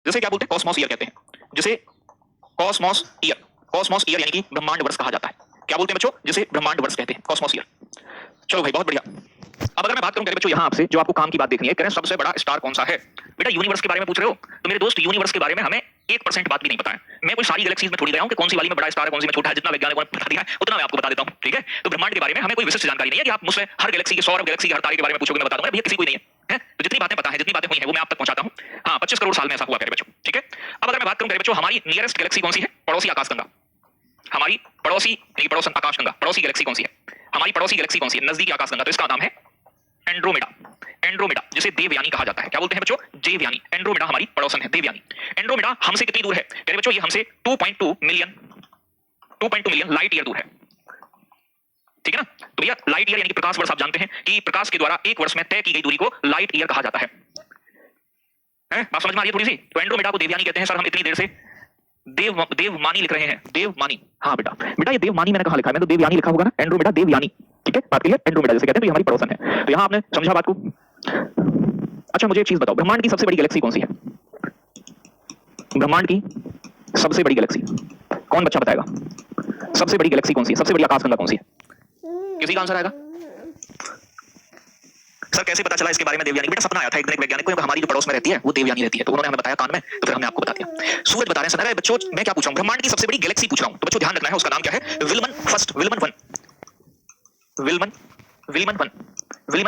जिसे क्या बोलते हैं, कॉस्मॉस ईयर कहते हैं, जिसे कॉस्मॉस ईयर यानी कि ब्रह्मांड वर्ष कहा जाता है। क्या बोलते हैं बच्चों, जिसे ब्रह्मांड वर्ष कहते हैं, कॉस्मॉस ईयर। चलो भाई बहुत बढ़िया। अब अगर मैं बात करूं प्यारे बच्चों, यहाँ आपसे जो आपको काम की बात देखनी है, कह रहे हैं सबसे बड़ा स्टार कौन सा है। बेटा यूनिवर्स के बारे में पूछ रहे हो, तो मेरे दोस्त यूनिवर्स के बारे में हमें 1% बात भी नहीं पता है। मैं कोई सारी गैलेक्सीज में थोड़ी गया हूं कि कौन सी वाली में बड़ा स्टार है, कौन सी में छोटा है, जितना वैज्ञानिकों ने बता दिया है उतना मैं आपको बता देता हूं, ठीक है। तो ब्रह्मांड के बारे में हमें कोई विशिष्ट जानकारी नहीं है कि आप मुझसे हर गैलेक्सी के, सौर गैलेक्सी के हर तारे के बारे में पूछोगे, मैं बता दूंगा भैया किसी को नहीं है। तो जितनी बातें पता है, जितनी बातें हुई हैं वो मैं आप तक पहुंचाता हूं। हाँ 25 करोड़ साल में ऐसा हुआ प्यारे बच्चों, ठीक है। अब अगर मैं बात करूं प्यारे बच्चों, हमारी नियरेस्ट गैलेक्सी कौन सी है, पड़ोसी आकाशगंगा। हमारी पड़ोसी पड़ोसन आकाशगंगा, पड़ोसी गैलेक्सी कौन सी है, हमारी पड़ोसी गैलेक्सी कौन सी है, नजदीकी आकाशगंगा, तो इसका नाम है एंड्रोमेडा। एंड्रोमेडा जिसे देवयानी कहा जाता है, क्या बोलते हैं बच्चों, देवयानी। एंड्रोमेडा हमारी पड़ोसन है, देवयानी। एंड्रोमेडा हमसे कितनी दूर है प्यारे बच्चों, ये हमसे 2.2 मिलियन लाइट ईयर दूर है, ठीक है ना। तो भैया लाइट ईयर यानी कि प्रकाश वर्ष, आप जानते हैं कि प्रकाश के द्वारा एक वर्ष में तय की गई दूरी को लाइट ईयर कहा जाता है। बात समझ में आ रही है थोड़ी सी। तो एंड्रोमेडा को देवयानी कहते हैं। सर हम इतनी देर से देवमानी लिख रहे हैं, देवमानी। हाँ बेटा ये देवमानी मैंने कहा लिखा है, मैं तो देवयानी लिखा होगा ना, एंड्रोमेडा देवयानी, ठीक है। बात क्लियर, एंड्रोमेडा जैसे कहते हैं, तो ये हमारी पड़ोसन है। तो यहाँ आपने समझा बात को। अच्छा मुझे एक चीज बताओ, ब्रह्मांड की सबसे बड़ी गैलेक्सी कौन सी है, ब्रह्मांड की सबसे बड़ी गैलेक्सी कौन बच्चा बताएगा, सबसे बड़ी गैलेक्सी कौन सी है, सबसे बड़ी आकाशगंगा कौन सी है, किसी का आंसर आएगा। सर कैसे पता चला इसके बारे में, देवयानी। बेटा सपना आया था एक दिन एक वैज्ञानिक को, हमारी जो पड़ोस में रहती है वो देवयानी रहती है, तो उन्होंने हमें बताया कान में, तो फिर हमने आपको बता दिया। सूरज बता रहे हैं सर। बच्चों मैं क्या पूछ रहा हूं, ब्रह्मांड की सबसे बड़ी गैलेक्सी पूछ रहा हूं, तो बच्चों ध्यान रखना है, उसका नाम क्या है, विल्मन फर्स्ट, विल्मन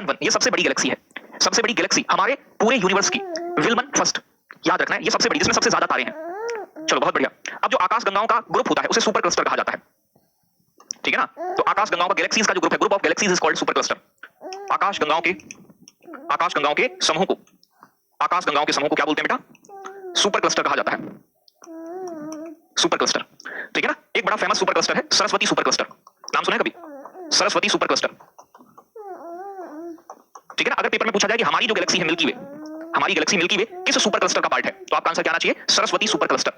वन, ये सबसे बड़ी गैलेक्सी है, सबसे बड़ी गैलेक्सी हमारे पूरे यूनिवर्स की, विल्मन फर्स्ट, याद रखना है, ये सबसे बड़ी, जिसमें सबसे ज्यादा तारे हैं। चलो बहुत बढ़िया। अब जो आकाशगंगाओं का ग्रुप होता है उसे सुपर क्लस्टर कहा जाता है, ठीक है ना। तो आकाशगंगाओं का गैलेक्सीज का जो ग्रुप है, group of galaxies is called super cluster. आकाशगंगाओं के समूह को, आकाशगंगाओं के समूह को क्या बोलते हैं बेटा, सुपर क्लस्टर कहा जाता है, सुपर क्लस्टर, ठीक है ना। एक बड़ा फेमस सुपर क्लस्टर है सरस्वती सुपर क्लस्टर, नाम सुना है कभी, सरस्वती सुपर क्लस्टर, ठीक है ना। अगर पेपर में पूछा जाए कि हमारी जो गैलेक्सी है मिल्की वे, हमारी गैलेक्सी मिल्की वे किस सुपर क्लस्टर का पार्ट है, तो आपका आंसर क्या आना चाहिए, सरस्वती सुपर क्लस्टर।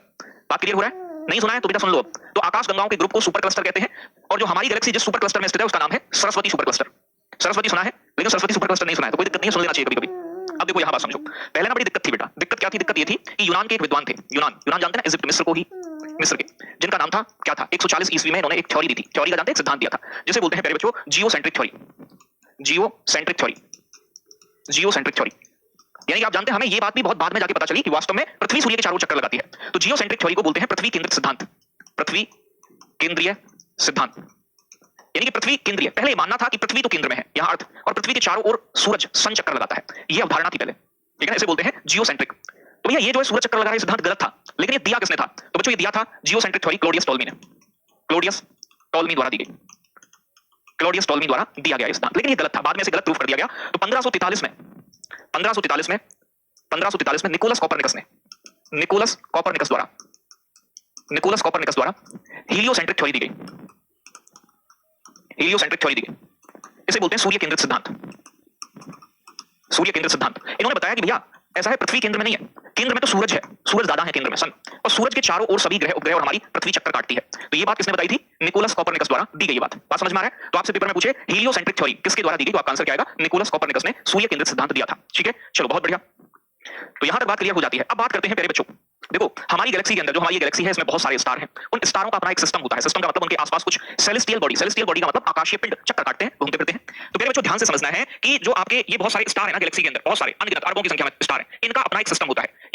बात क्लियर हो रहा है, नहीं सुना है तो बेटा सुन लो। तो आकाशगंगाओं के ग्रुप को सुपर क्लस्टर कहते हैं, और जो हमारी गैलेक्सी जिस सुपर क्लस्टर में स्थित है उसका नाम है सरस्वती सुपर क्लस्टर। सरस्वती सुना है, लेकिन सरस्वती सुपर क्लस्टर नहीं सुना है, तो कोई दिक्कत नहीं है, सुन लेना चाहिए कभी कभी। अब देखो यहां बात समझो, पहले ना बड़ी दिक्कत थी बेटा। दिक्कत क्या थी, दिक्कत ये थी कि यूनान के एक विद्वान थे, यूनान जानते हैं ना, इजिप्ट, मिस्र को ही, मिस्र के, जिनका नाम था क्या था, 140 ईस्वी में इन्होंने एक थ्योरी दी थी, थ्योरी का जानते हैं, एक सिद्धांत दिया था, जिसे बोलते हैं प्यारे बच्चों geocentric theory, geocentric theory, geocentric theory. यानी कि आप जानते हैं, हमें ये बात भी बहुत बाद में जाके पता चली कि वास्तव में पृथ्वी सूर्य के चारों चक्कर लगाती है। तो जियोसेंट्रिक थ्योरी को बोलते हैं पृथ्वी केंद्रित सिद्धांत, पृथ्वी केंद्रीय सिद्धांत, यानी कि पृथ्वी केंद्रीय। पहले मानना था कि पृथ्वी तो केंद्र में है, यहां अर्थ, और पृथ्वी के चारों ओर सूरज सन चक्कर लगाता है, ये अवधारणा थी पहले, ठीक है। इसे बोलते हैं जियोसेंट्रिक। तो भैया ये जो है सूरज चक्कर लगा रहा है सिद्धांत गलत था, लेकिन ये दिया किसने था, तो बच्चों ये दिया था जियोसेंट्रिक थ्योरी क्लॉडियस टॉल्मी ने, क्लॉडियस टॉल्मी द्वारा दी गई, क्लॉडियस टॉल्मी द्वारा दिया गया सिद्धांत, लेकिन ये गलत था, बाद में इसे गलत प्रूफ कर दिया गया। तो 1543 में निकोलस कॉपरनिकस द्वारा हीलियोसेंट्रिक थ्योरी दी गई, हीलियोसेंट्रिक थ्योरी दी गई। इसे बोलते हैं सूर्य केंद्रित सिद्धांत, सूर्य केंद्रित सिद्धांत। इन्होंने बताया कि भैया ऐसा है, पृथ्वी केंद्र में नहीं है, केंद्र में तो सूरज है, सूरज ज्यादा है केंद्र में, सन, और सूरज के चारों ओर सभी ग्रह उपग्रह और हमारी पृथ्वी चक्कर काटती है। तो ये बात किसने बताई थी, निकोलस कॉपरनिकस द्वारा दी गई बात समझ में आ रहा है। तो आपसे पेपर में पूछे हीलियोसेंट्रिक थ्योरी किसके द्वारा दी गई, तो आपका आंसर क्या आएगा, निकोलस कॉपरनिकस ने सूर्य केंद्रित सिद्धांत दिया था, ठीक है। चलो बहुत बढ़िया, तो यहां तक बात क्लियर हो जाती है। अब बात करते हैं प्यारे बच्चों, देखो हमारी गैलेक्सी के अंदर, जो हमारी गैलेक्सी है, इसमें बहुत सारे स्टार हैं, उन स्टारों का अपना एक सिस्टम होता है। सिस्टम का मतलब उनके आसपास कुछ सेलेस्टियल बॉडी, सेलेस्टियल बॉडी का मतलब आकाशीय पिंड चक्कर काटते हैं, घूमते फिरते हैं। तो प्यारे बच्चों ध्यान से समझना है कि जो आपके ये बहुत सारे स्टार है ना गैलेक्सी के अंदर, बहुत सारे अनगिनत अरबों की संख्या में स्टार है, इनका अपना एक सिस्टम होता है।